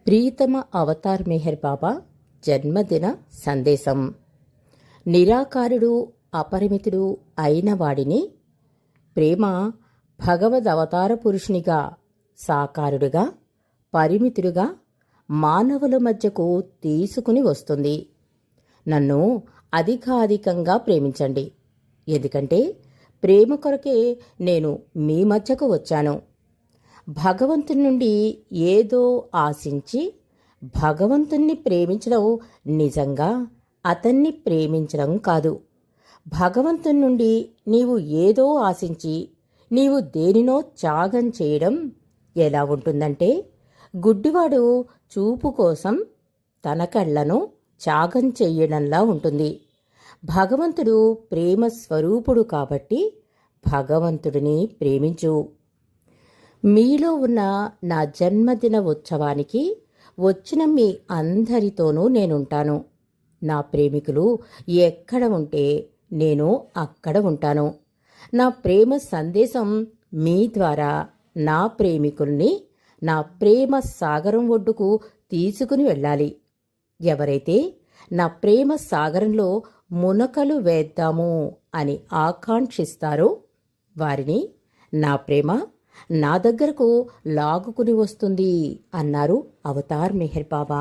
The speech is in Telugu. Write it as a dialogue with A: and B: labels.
A: ప్రియతమ అవతార్ మెహర్ బాబా జన్మదిన సందేశం. నిరాకారుడు అపరిమితుడు అయిన వాడిని ప్రేమ భగవద్ అవతార పురుషునిగా, సాకారుడుగా, పరిమితుడుగా మానవుల మధ్యకు తీసుకుని వస్తుంది. నన్ను అధికాధికంగా ప్రేమించండి, ఎందుకంటే ప్రేమ కొరకే నేను మీ మధ్యకు వచ్చాను. భగవంతుని నుండి ఏదో ఆశించి భగవంతుణ్ణి ప్రేమించడం నిజంగా అతన్ని ప్రేమించడం కాదు. భగవంతుని నుండి నీవు ఏదో ఆశించి నీవు దేనినో త్యాగం చేయడం ఎలా ఉంటుందంటే, గుడ్డివాడు చూపు కోసం తన కళ్ళను త్యాగం చేయడంలా ఉంటుంది. భగవంతుడు ప్రేమ స్వరూపుడు కాబట్టి భగవంతుడిని ప్రేమించు. మీలో ఉన్న నా జన్మదిన ఉత్సవానికి వచ్చిన మీ అందరితోనూ నేనుంటాను. నా ప్రేమికులు ఎక్కడ ఉంటే నేను అక్కడ ఉంటాను. నా ప్రేమ సందేశం మీ ద్వారా నా ప్రేమికుల్ని నా ప్రేమ సాగరం ఒడ్డుకు తీసుకుని వెళ్ళాలి. ఎవరైతే నా ప్రేమ సాగరంలో మునకలు వేద్దాము అని ఆకాంక్షిస్తారో వారిని నా ప్రేమ నా దగ్గరకు లాగుకుని వస్తుంది అన్నారు అవతార్ మెహర్ బాబా.